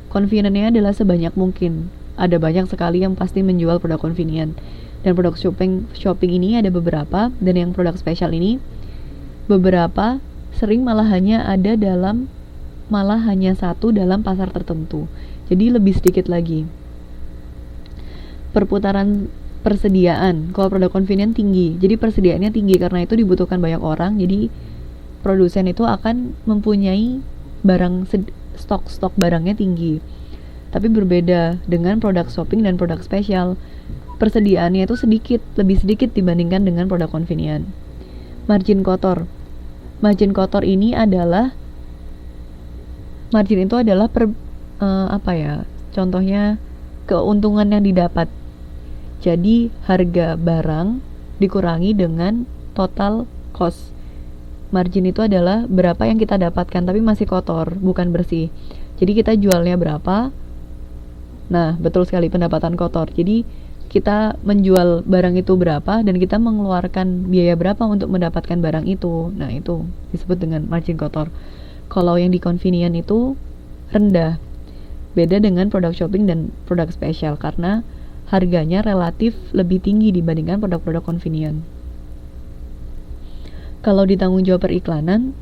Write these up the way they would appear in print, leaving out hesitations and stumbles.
convenient-nya adalah sebanyak mungkin. Ada banyak sekali yang pasti menjual produk convenient. Dan produk shopping ini ada beberapa, dan yang produk spesial ini beberapa sering malah hanya satu dalam pasar tertentu. Jadi lebih sedikit lagi. Perputaran persediaan, kalau produk convenient tinggi, jadi persediaannya tinggi karena itu dibutuhkan banyak orang. Jadi produsen itu akan mempunyai stok barangnya tinggi. Tapi berbeda dengan produk shopping dan produk spesial, persediaannya itu lebih sedikit dibandingkan dengan produk convenient. Margin kotor itu adalah contohnya keuntungan yang didapat. Jadi harga barang dikurangi dengan total cost. Margin itu adalah berapa yang kita dapatkan tapi masih kotor, bukan bersih. Jadi kita jualnya berapa? Nah, betul sekali, pendapatan kotor. Jadi kita menjual barang itu berapa dan kita mengeluarkan biaya berapa untuk mendapatkan barang itu. Nah, itu disebut dengan margin kotor. Kalau yang di convenient itu rendah. Beda dengan produk shopping dan produk spesial karena harganya relatif lebih tinggi dibandingkan produk-produk convenient. Kalau di tanggung jawab periklanan,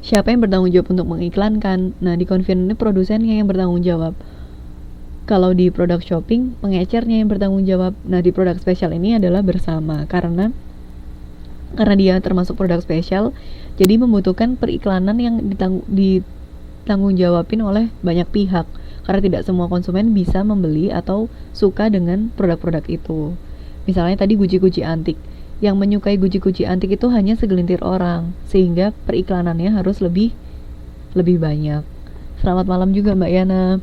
siapa yang bertanggung jawab untuk mengiklankan? Nah, di convenient ini produsennya yang bertanggung jawab. Kalau di produk shopping, pengecernya yang bertanggung jawab. Nah, di produk spesial ini adalah bersama karena dia termasuk produk spesial, jadi membutuhkan periklanan yang ditanggung jawabin oleh banyak pihak karena tidak semua konsumen bisa membeli atau suka dengan produk-produk itu. Misalnya tadi guci-guci antik, yang menyukai guci-guci antik itu hanya segelintir orang, sehingga periklanannya harus lebih banyak. Selamat malam juga Mbak Yana,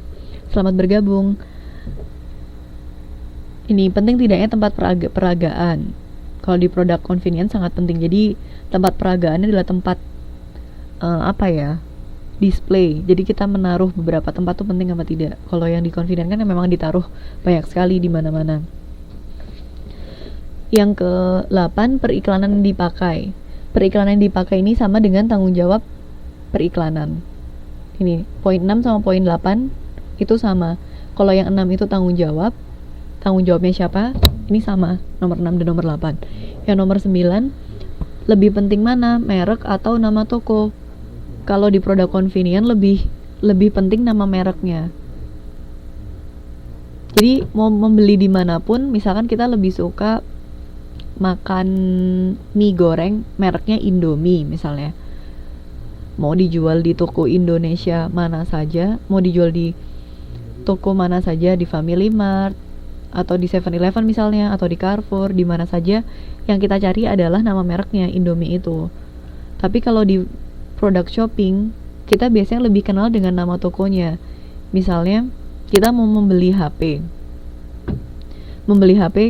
selamat bergabung. Ini penting tidaknya tempat peragaan. Kalau di produk convenience sangat penting. Jadi tempat peragaannya adalah tempat display. Jadi kita menaruh beberapa tempat tuh penting apa tidak. Kalau yang di convenient kan memang ditaruh banyak sekali di mana-mana. Yang ke-8, periklanan yang dipakai. Periklanan yang dipakai ini sama dengan tanggung jawab periklanan. Ini poin 6 sama poin 8 itu sama. Kalau yang 6 itu tanggung jawabnya siapa? Ini sama, nomor 6 dan nomor 8. Yang nomor 9, lebih penting mana, merek atau nama toko? Kalau di produk convenient lebih penting nama mereknya. Jadi mau membeli dimanapun, misalkan kita lebih suka makan mie goreng mereknya Indomie misalnya, mau dijual di toko Indonesia mana saja, mau dijual di toko mana saja, di Family Mart atau di 7-Eleven misalnya, atau di Carrefour, di mana saja, yang kita cari adalah nama mereknya Indomie itu. Tapi kalau di produk shopping, kita biasanya lebih kenal dengan nama tokonya. Misalnya kita mau membeli HP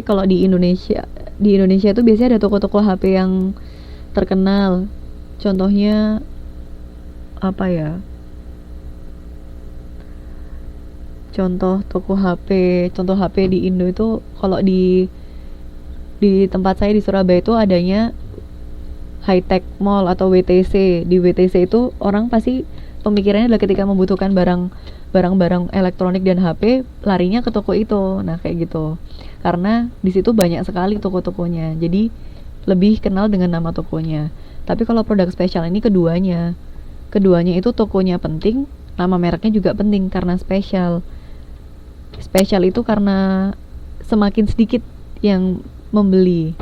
kalau di Indonesia itu biasanya ada toko-toko HP yang terkenal. Contohnya contoh HP di Indo itu, kalau di tempat saya di Surabaya itu adanya High Tech Mall atau WTC. Di WTC itu orang pasti pemikirannya adalah ketika membutuhkan barang-barang elektronik dan HP, larinya ke toko itu. Nah, kayak gitu. Karena di situ banyak sekali toko-tokonya. Jadi lebih kenal dengan nama tokonya. Tapi kalau produk spesial ini keduanya itu tokonya penting, nama mereknya juga penting karena spesial. Spesial itu karena semakin sedikit yang membeli,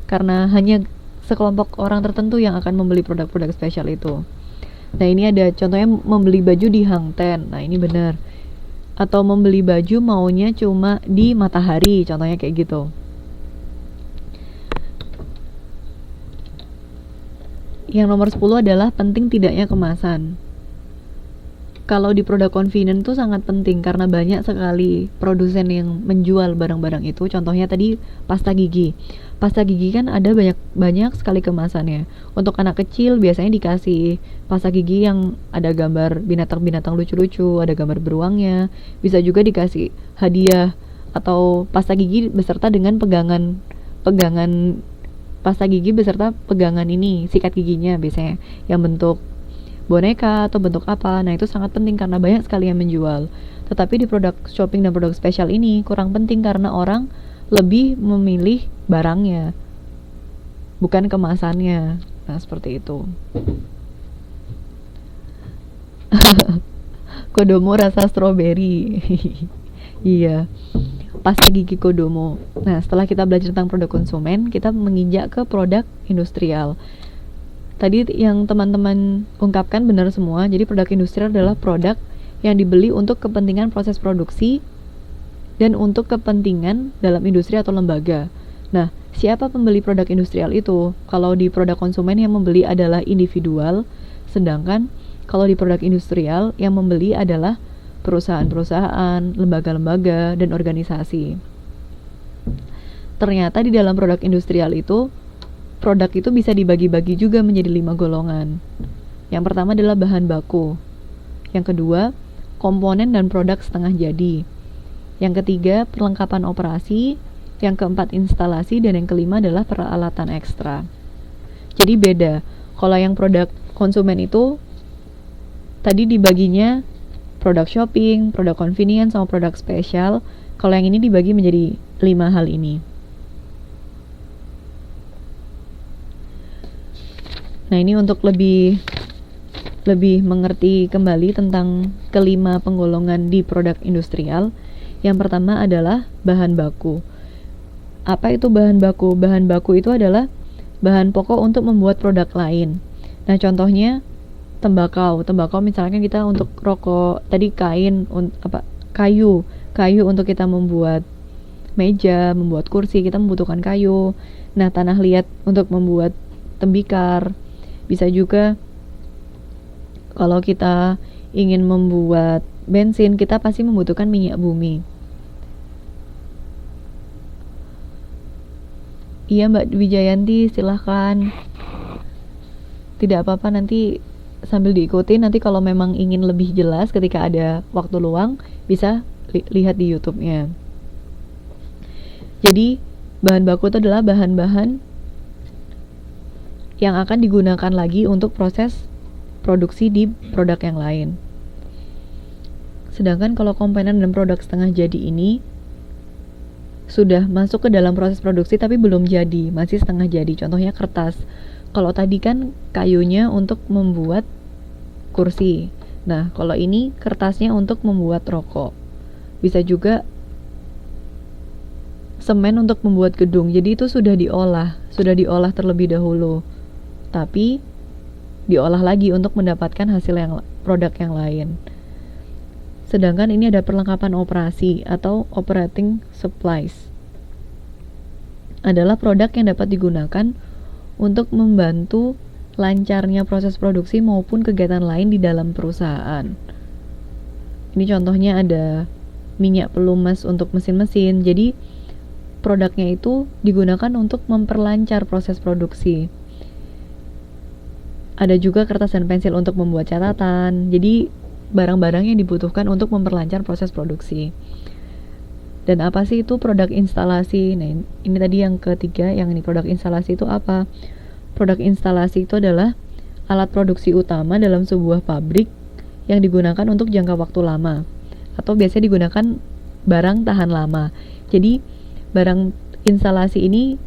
karena hanya sekelompok orang tertentu yang akan membeli produk-produk spesial itu. Nah, ini ada contohnya membeli baju di Hang Ten. Nah, ini benar. Atau membeli baju maunya cuma di Matahari, contohnya kayak gitu. Yang nomor 10 adalah penting tidaknya kemasan. Kalau di produk convenient itu sangat penting karena banyak sekali produsen yang menjual barang-barang itu. Contohnya tadi pasta gigi. Pasta gigi kan ada banyak sekali kemasannya. Untuk anak kecil biasanya dikasih pasta gigi yang ada gambar binatang-binatang lucu-lucu, ada gambar beruangnya. Bisa juga dikasih hadiah atau pasta gigi beserta dengan pegangan pasta gigi beserta pegangan ini, sikat giginya biasanya yang bentuk boneka atau bentuk apa. Nah, itu sangat penting karena banyak sekali yang menjual. Tetapi di produk shopping dan produk spesial ini kurang penting karena orang lebih memilih barangnya, bukan kemasannya. Nah, seperti itu. Kodomo rasa stroberi. Iya, pasta gigi Kodomo. Nah, setelah kita belajar tentang produk konsumen, kita menginjak ke produk industrial. Tadi yang teman-teman ungkapkan benar semua. Jadi produk industrial adalah produk yang dibeli untuk kepentingan proses produksi dan untuk kepentingan dalam industri atau lembaga. Nah, siapa pembeli produk industrial itu? Kalau di produk konsumen yang membeli adalah individual, sedangkan kalau di produk industrial yang membeli adalah perusahaan-perusahaan, lembaga-lembaga, dan organisasi. Ternyata di dalam produk industrial itu, produk itu bisa dibagi-bagi juga menjadi 5 golongan. Yang pertama adalah bahan baku. Yang kedua, komponen dan produk setengah jadi. Yang ketiga, perlengkapan operasi. Yang keempat, instalasi. Dan yang kelima adalah peralatan ekstra. Jadi beda. Kalau yang produk konsumen itu tadi dibaginya produk shopping, produk convenience, sama produk spesial. Kalau yang ini dibagi menjadi 5 hal ini. Nah, ini untuk lebih mengerti kembali tentang kelima penggolongan di produk industrial. Yang pertama adalah bahan baku. Apa itu bahan baku? Bahan baku itu adalah bahan pokok untuk membuat produk lain. Nah, contohnya tembakau misalkan kita untuk rokok, tadi kayu untuk kita membuat meja, membuat kursi, kita membutuhkan kayu. Nah, tanah liat untuk membuat tembikar. Bisa juga kalau kita ingin membuat bensin, kita pasti membutuhkan minyak bumi. Iya, Mbak Wijayanti, silahkan. Tidak apa-apa, nanti sambil diikuti. Nanti kalau memang ingin lebih jelas ketika ada waktu luang, bisa lihat di YouTube-nya. Jadi, bahan baku itu adalah bahan-bahan yang akan digunakan lagi untuk proses produksi di produk yang lain. Sedangkan kalau komponen dan produk setengah jadi ini sudah masuk ke dalam proses produksi tapi belum jadi, masih setengah jadi. Contohnya kertas. Kalau tadi kan kayunya untuk membuat kursi. Nah, kalau ini kertasnya untuk membuat rokok. Bisa juga semen untuk membuat gedung. Jadi itu sudah diolah terlebih dahulu. Tapi diolah lagi untuk mendapatkan hasil produk yang lain. Sedangkan ini ada perlengkapan operasi atau operating supplies. Adalah produk yang dapat digunakan untuk membantu lancarnya proses produksi maupun kegiatan lain di dalam perusahaan. Ini contohnya ada minyak pelumas untuk mesin-mesin. Jadi produknya itu digunakan untuk memperlancar proses produksi. Ada juga kertas dan pensil untuk membuat catatan. Jadi barang-barang yang dibutuhkan untuk memperlancar proses produksi. Dan apa sih itu produk instalasi? Nah, ini tadi yang ketiga, yang ini produk instalasi itu apa? Produk instalasi itu adalah alat produksi utama dalam sebuah pabrik yang digunakan untuk jangka waktu lama, atau biasanya digunakan barang tahan lama. Jadi barang instalasi ini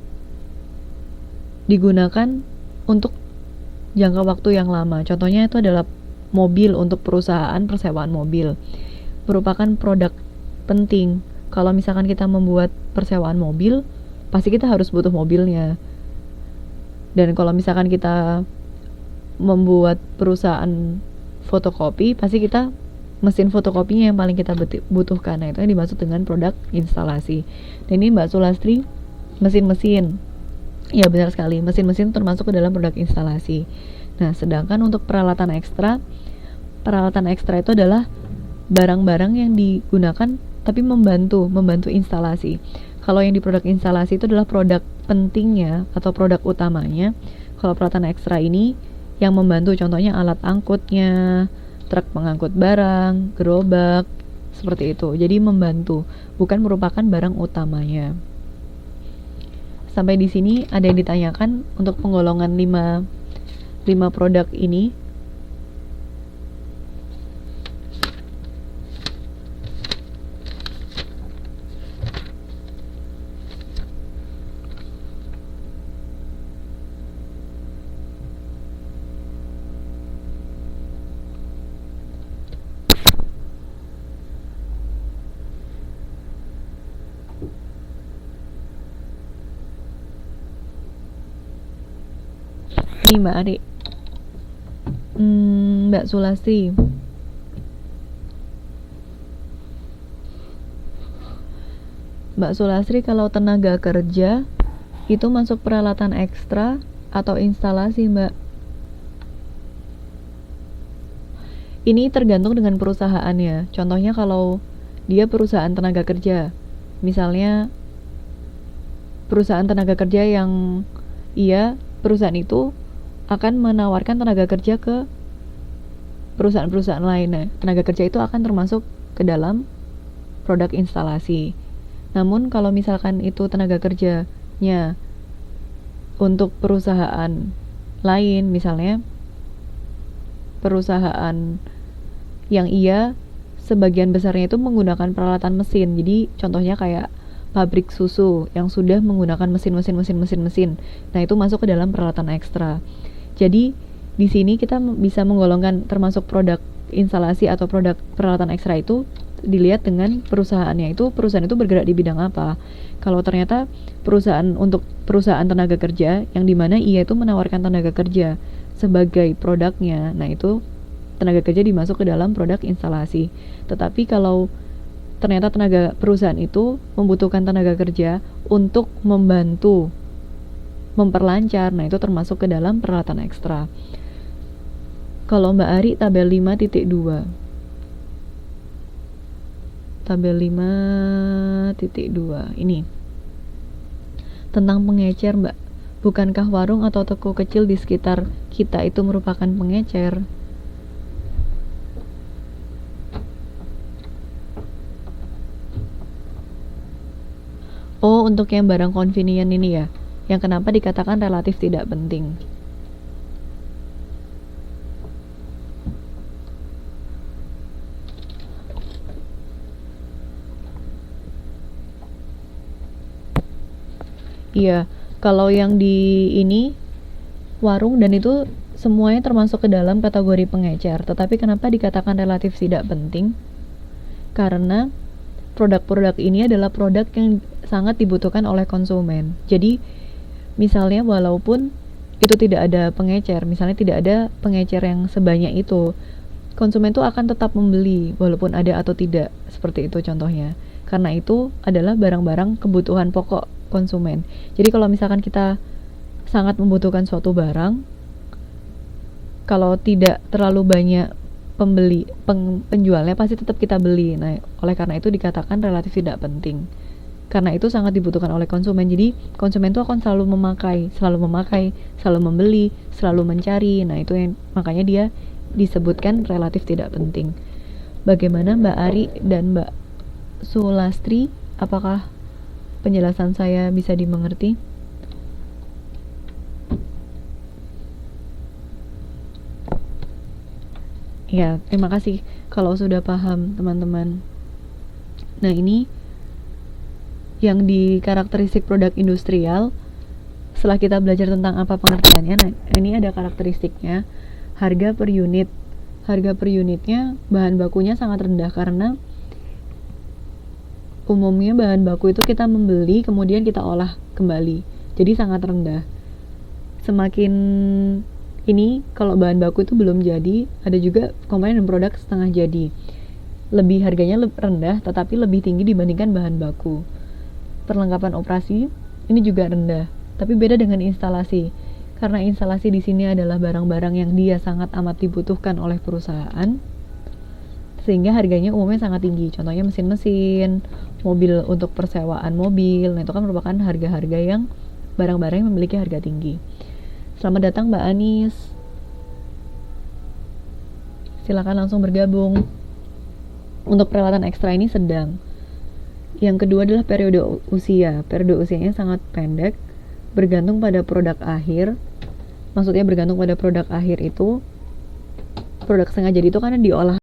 digunakan untuk jangka waktu yang lama. Contohnya itu adalah mobil untuk perusahaan persewaan mobil. Merupakan produk penting. Kalau misalkan kita membuat persewaan mobil, pasti kita harus butuh mobilnya. Dan kalau misalkan kita membuat perusahaan fotokopi, pasti kita mesin fotokopinya yang paling kita butuhkan. Nah, itu yang dimaksud dengan produk instalasi. Dan ini Mbak Sulastri, mesin-mesin. Ya, benar sekali, mesin-mesin termasuk ke dalam produk instalasi. Nah, sedangkan untuk peralatan ekstra itu adalah barang-barang yang digunakan tapi membantu instalasi. Kalau yang di produk instalasi itu adalah produk pentingnya atau produk utamanya. Kalau peralatan ekstra ini yang membantu, contohnya alat angkutnya, truk pengangkut barang, gerobak, seperti itu. Jadi membantu, bukan merupakan barang utamanya. Sampai di sini ada yang ditanyakan untuk penggolongan 5 produk ini. Nih Mbak Ari, Mbak Sulastri, Mbak Sulastri kalau tenaga kerja itu masuk peralatan ekstra atau instalasi Mbak? Ini tergantung dengan perusahaannya. Contohnya kalau dia perusahaan tenaga kerja, misalnya perusahaan tenaga kerja yang perusahaan itu akan menawarkan tenaga kerja ke perusahaan-perusahaan lain. Nah, tenaga kerja itu akan termasuk ke dalam produk instalasi. Namun kalau misalkan itu tenaga kerjanya untuk perusahaan lain, misalnya perusahaan yang sebagian besarnya itu menggunakan peralatan mesin. Jadi contohnya kayak pabrik susu yang sudah menggunakan mesin. Nah, itu masuk ke dalam peralatan ekstra. Jadi di sini kita bisa menggolongkan termasuk produk instalasi atau produk peralatan ekstra itu dilihat dengan perusahaannya. Perusahaan itu bergerak di bidang apa. Kalau ternyata untuk perusahaan tenaga kerja yang dimana itu menawarkan tenaga kerja sebagai produknya, nah itu tenaga kerja dimasuk ke dalam produk instalasi. Tetapi kalau ternyata perusahaan itu membutuhkan tenaga kerja untuk membantu memperlancar, nah itu termasuk ke dalam peralatan ekstra. Kalau Mbak Ari tabel 5.2. Tabel 5.2 ini tentang pengecer Mbak. Bukankah warung atau toko kecil di sekitar kita itu merupakan pengecer? Oh, untuk yang barang convenient ini ya, yang kenapa dikatakan relatif tidak penting. Iya, kalau yang di ini warung dan itu semuanya termasuk ke dalam kategori pengecer. Tetapi kenapa dikatakan relatif tidak penting? Karena produk-produk ini adalah produk yang sangat dibutuhkan oleh konsumen. Jadi misalnya walaupun itu tidak ada pengecer, misalnya tidak ada pengecer yang sebanyak itu, konsumen itu akan tetap membeli walaupun ada atau tidak, seperti itu contohnya. Karena itu adalah barang-barang kebutuhan pokok konsumen. Jadi kalau misalkan kita sangat membutuhkan suatu barang, kalau tidak terlalu banyak penjualnya pasti tetap kita beli. Nah, oleh karena itu dikatakan relatif tidak penting. Karena itu sangat dibutuhkan oleh konsumen. Jadi konsumen itu akan selalu memakai, selalu membeli, selalu mencari. Nah, itu yang makanya dia disebutkan relatif tidak penting. Bagaimana Mbak Ari dan Mbak Sulastri? Apakah penjelasan saya bisa dimengerti? Ya, terima kasih kalau sudah paham teman-teman. Nah, ini yang di karakteristik produk industrial. Setelah kita belajar tentang apa pengertiannya, nah ini ada karakteristiknya. Harga per unit. Harga per unitnya bahan bakunya sangat rendah karena umumnya bahan baku itu kita membeli kemudian kita olah kembali. Jadi sangat rendah. Semakin ini kalau bahan baku itu belum jadi, ada juga komponen dan produk setengah jadi. Harganya rendah tetapi lebih tinggi dibandingkan bahan baku. Perlengkapan operasi ini juga rendah, tapi beda dengan instalasi. Karena instalasi di sini adalah barang-barang yang dia sangat amat dibutuhkan oleh perusahaan, sehingga harganya umumnya sangat tinggi. Contohnya mesin-mesin, mobil untuk persewaan mobil. Nah, itu kan merupakan harga-harga yang barang-barang yang memiliki harga tinggi. Selamat datang Mbak Anis. Silakan langsung bergabung. Untuk peralatan ekstra ini sedang. Yang kedua adalah periode usia. Periode usianya sangat pendek, bergantung pada produk akhir. Maksudnya bergantung pada produk akhir itu, produk setengah jadi itu karena diolah